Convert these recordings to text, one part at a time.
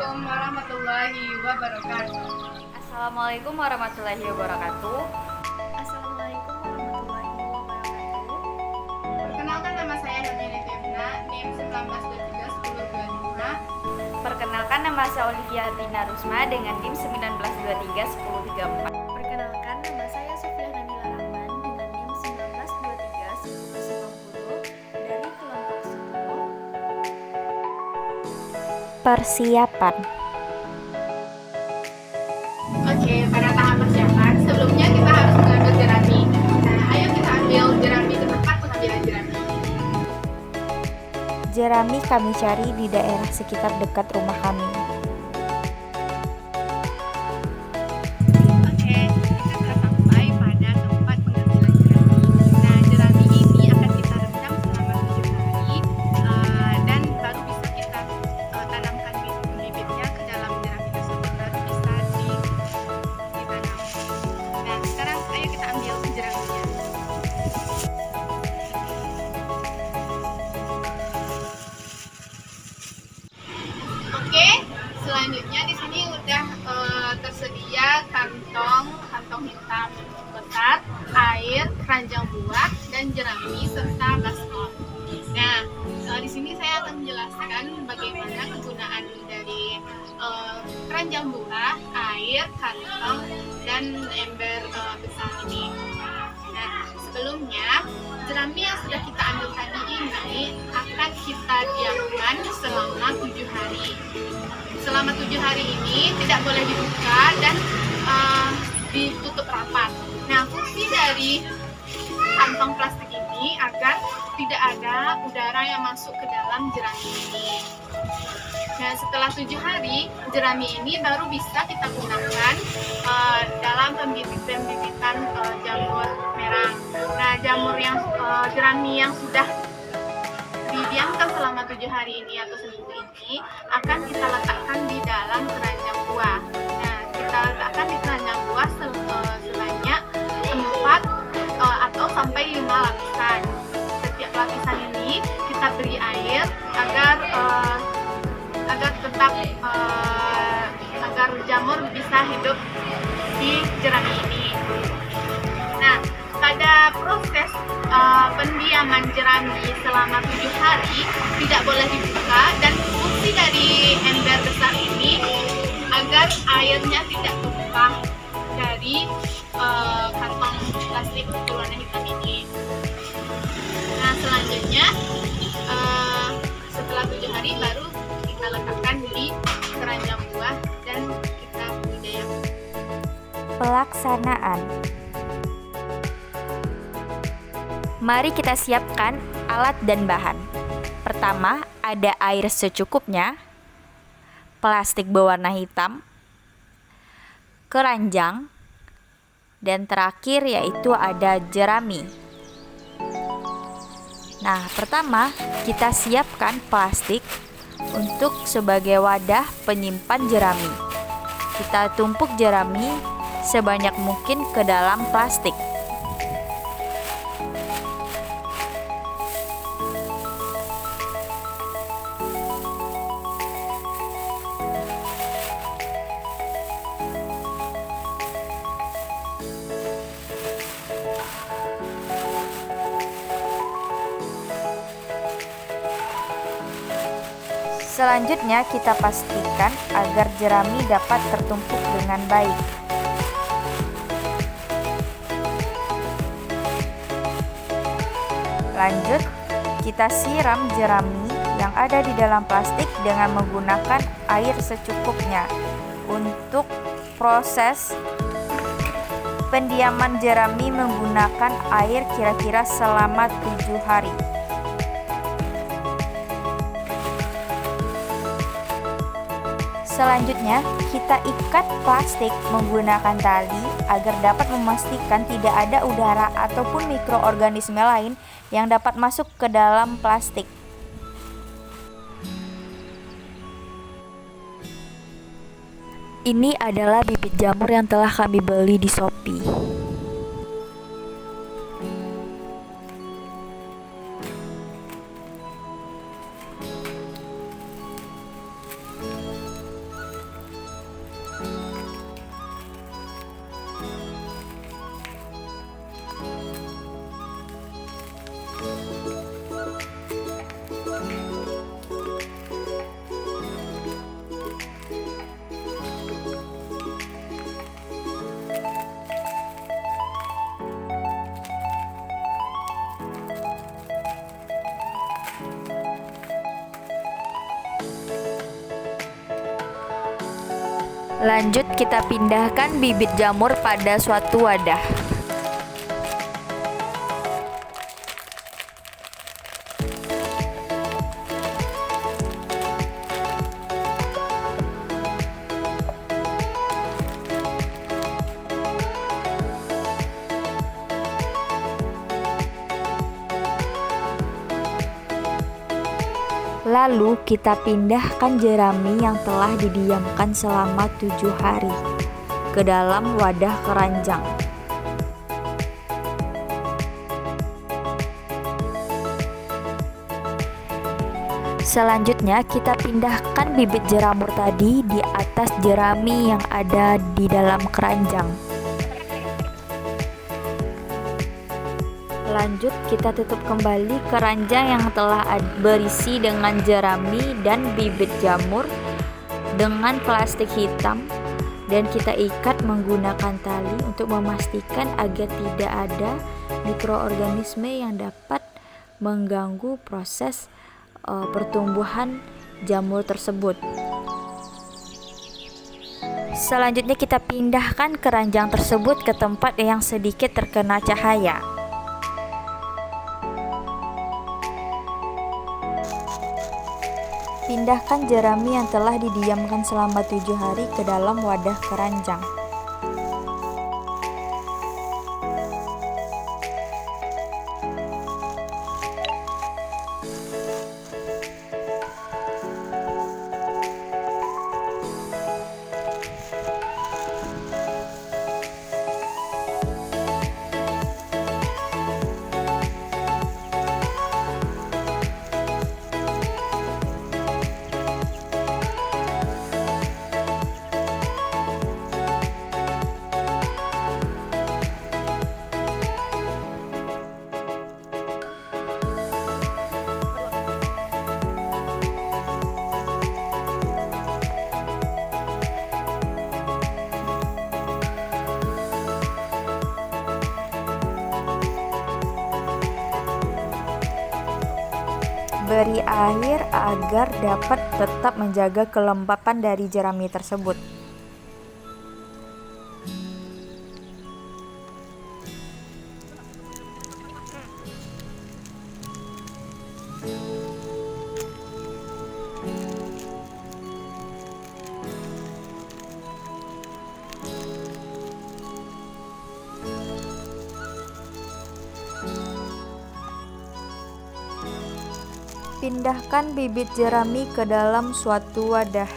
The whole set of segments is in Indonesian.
Assalamualaikum warahmatullahi wabarakatuh. Assalamualaikum warahmatullahi wabarakatuh. Assalamualaikum warahmatullahi wabarakatuh. Perkenalkan, nama saya Hermina Devna, NIM 19231025. Perkenalkan, nama saya Olivia Ardina Rusma dengan NIM 19231034. Perkenalkan, nama saya Sofia Nabila Rahman dengan NIM 19231090 dari kelompok 10. Persiapan. Oke, pada tahap persiapan, sebelumnya kita harus mengambil jerami. Nah, ayo kita ambil jerami ke tempat pengambilan jerami. Jerami kami cari di daerah sekitar dekat rumah kami. Oke, kita sudah sampai pada tempat pengambilan jerami. Nah, jerami ini akan kita rendam selama 7 hari dan baru bisa kita tanamkan bibitnya ke dalam jerami tersebut, baru bisa ditanam. Nah, sekarang ayo kita ambil jeraminya. Oke, selanjutnya di sini udah tersedia kantong hitam kotak, air, keranjang buah, dan jerami serta baskom. Nah, di sini saya akan menjelaskan bagaimana kegunaan dari keranjang buah, air, kantong, dan ember besar ini. Nah, sebelumnya jerami yang sudah kita ambil tadi ini akan kita diamkan selama 7 hari. Selama 7 hari ini tidak boleh dibuka dan ditutup rapat. Nah, fungsi dari kantong plastik ini agar tidak ada udara yang masuk ke dalam jerami ini. Nah, setelah 7 hari, jerami ini baru bisa kita gunakan dalam pembibitan jamur merang. Nah, jerami yang sudah didiamkan selama 7 hari ini atau seminggu ini akan kita letakkan di dalam keranjang buah. Nah, kita letakkan di keranjang buah sebanyak 4 atau sampai 5 lapisan. Setiap lapisan ini kita beri air agar tetap agar jamur bisa hidup di jerami ini. Nah, pada proses pendiaman jerami selama 7 hari tidak boleh dibuka, dan fungsi dari ember besar ini agar airnya tidak tumpah dari kantong plastik berwarna hitam ini. Nah, selanjutnya setelah 7 hari baru kita letakkan di keranjang buah dan kita budidayakan. Pelaksanaan. Mari kita siapkan alat dan bahan. Pertama, ada air secukupnya, plastik berwarna hitam, keranjang, dan terakhir yaitu ada jerami. Nah, pertama kita siapkan plastik untuk sebagai wadah penyimpan jerami. Kita tumpuk jerami sebanyak mungkin ke dalam plastik. Selanjutnya kita pastikan agar jerami dapat tertumpuk dengan baik. Lanjut, kita siram jerami yang ada di dalam plastik dengan menggunakan air secukupnya. Untuk proses pendiaman jerami menggunakan air kira-kira selama 7 hari. Selanjutnya, kita ikat plastik menggunakan tali agar dapat memastikan tidak ada udara ataupun mikroorganisme lain yang dapat masuk ke dalam plastik. Ini adalah bibit jamur yang telah kami beli di Shopee. Lanjut, kita pindahkan bibit jamur pada suatu wadah. Lalu kita pindahkan jerami yang telah didiamkan selama 7 hari ke dalam wadah keranjang. Selanjutnya kita pindahkan bibit jamur tadi di atas jerami yang ada di dalam keranjang. Lanjut, kita tutup kembali keranjang yang telah berisi dengan jerami dan bibit jamur dengan plastik hitam, dan kita ikat menggunakan tali untuk memastikan agar tidak ada mikroorganisme yang dapat mengganggu proses pertumbuhan jamur tersebut. Selanjutnya kita pindahkan keranjang tersebut ke tempat yang sedikit terkena cahaya. Pindahkan jerami yang telah didiamkan selama 7 hari ke dalam wadah keranjang. Beri air agar dapat tetap menjaga kelembapan dari jerami tersebut. Pindahkan bibit jerami ke dalam suatu wadah.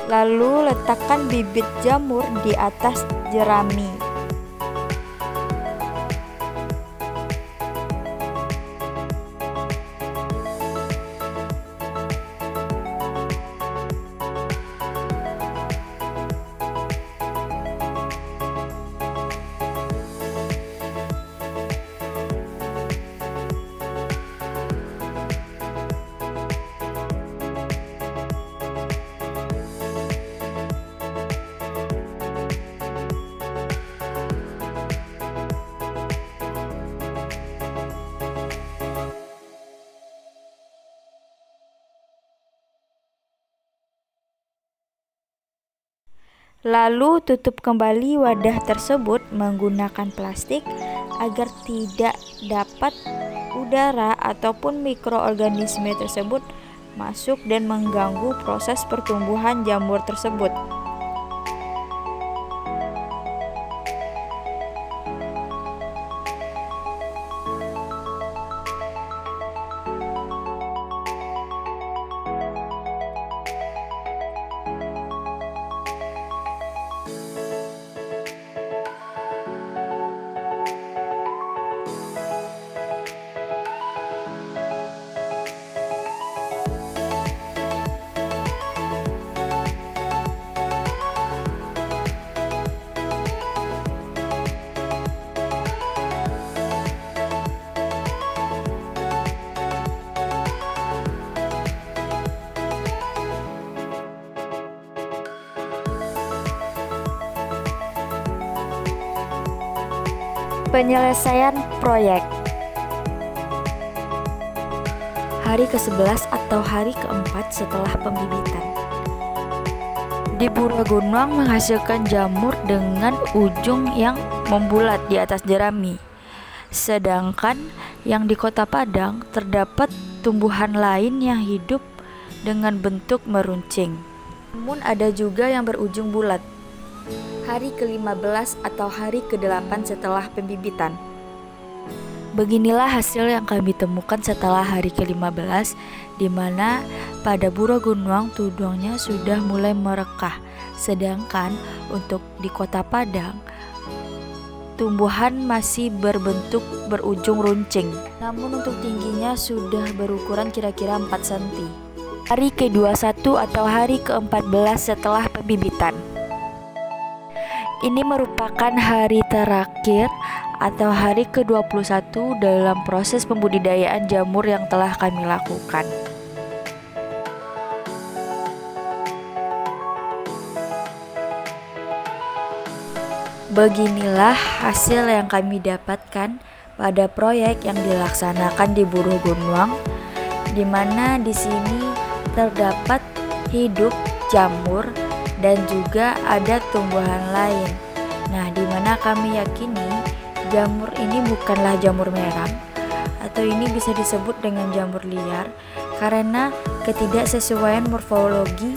Lalu letakkan bibit jamur di atas jerami. Lalu tutup kembali wadah tersebut menggunakan plastik agar tidak dapat udara ataupun mikroorganisme tersebut masuk dan mengganggu proses pertumbuhan jamur tersebut. Penyelesaian proyek. Hari ke-11 atau hari ke-4 setelah pembibitan. Di Buragunwang menghasilkan jamur dengan ujung yang membulat di atas jerami. Sedangkan yang di Kota Padang terdapat tumbuhan lain yang hidup dengan bentuk meruncing. Namun ada juga yang berujung bulat. Hari ke-15 atau hari ke-8 setelah pembibitan. Beginilah hasil yang kami temukan setelah hari ke-15, di mana pada Buragunwang tudungnya sudah mulai merekah, sedangkan untuk di Kota Padang tumbuhan masih berbentuk berujung runcing. Namun untuk tingginya sudah berukuran kira-kira 4 cm. Hari ke-21 atau hari ke-14 setelah pembibitan. Ini merupakan hari terakhir atau hari ke-21 dalam proses pembudidayaan jamur yang telah kami lakukan. Beginilah hasil yang kami dapatkan pada proyek yang dilaksanakan di Buragunwang, di mana di sini terdapat hidup jamur dan juga ada tumbuhan lain. Nah, di mana kami yakini jamur ini bukanlah jamur merang atau ini bisa disebut dengan jamur liar karena ketidaksesuaian morfologi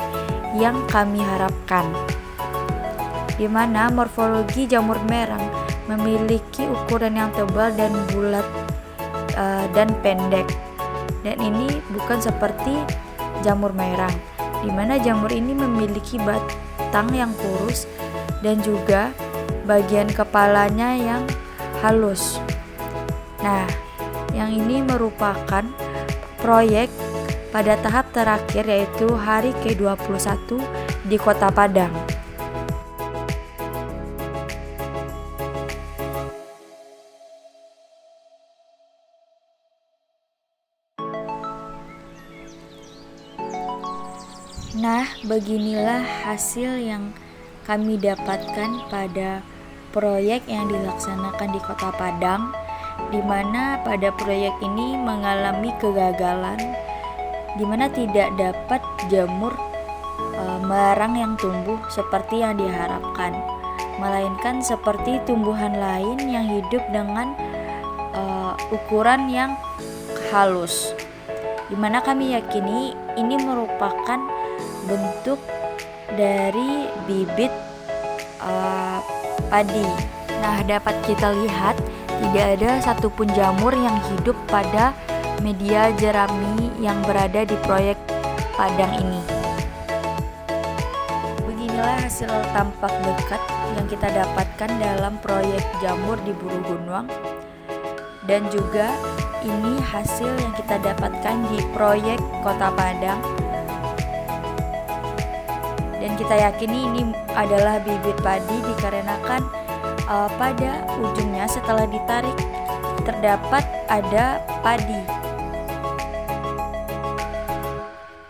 yang kami harapkan. Di mana morfologi jamur merang memiliki ukuran yang tebal dan bulat dan pendek. Dan ini bukan seperti jamur merang, di mana jamur ini memiliki batang yang kurus dan juga bagian kepalanya yang halus. Nah, yang ini merupakan proyek pada tahap terakhir yaitu hari ke-21 di Kota Padang. Nah, beginilah hasil yang kami dapatkan pada proyek yang dilaksanakan di Kota Padang, di mana pada proyek ini mengalami kegagalan, di mana tidak dapat jamur merang yang tumbuh seperti yang diharapkan, melainkan seperti tumbuhan lain yang hidup dengan ukuran yang halus, di mana kami yakini ini merupakan bentuk dari bibit padi. Nah, dapat kita lihat tidak ada satupun jamur yang hidup pada media jerami yang berada di proyek Padang ini. Beginilah hasil tampak dekat yang kita dapatkan dalam proyek jamur di Buragunwang. Dan juga ini hasil yang kita dapatkan di proyek Kota Padang. Dan kita yakini ini adalah bibit padi dikarenakan pada ujungnya setelah ditarik terdapat ada padi.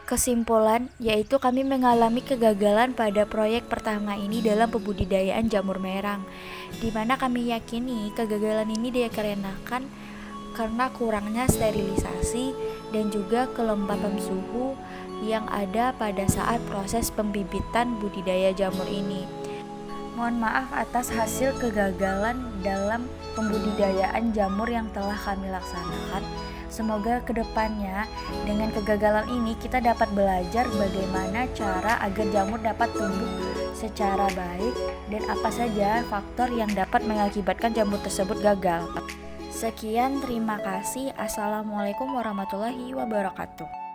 Kesimpulan yaitu kami mengalami kegagalan pada proyek pertama ini dalam pembudidayaan jamur merang, di mana kami yakini kegagalan ini dikarenakan karena kurangnya sterilisasi dan juga kelembapan suhu yang ada pada saat proses pembibitan budidaya jamur ini. Mohon maaf atas hasil kegagalan dalam pembudidayaan jamur yang telah kami laksanakan. Semoga kedepannya dengan kegagalan ini kita dapat belajar bagaimana cara agar jamur dapat tumbuh secara baik dan apa saja faktor yang dapat mengakibatkan jamur tersebut gagal. Sekian, terima kasih. Assalamualaikum warahmatullahi wabarakatuh.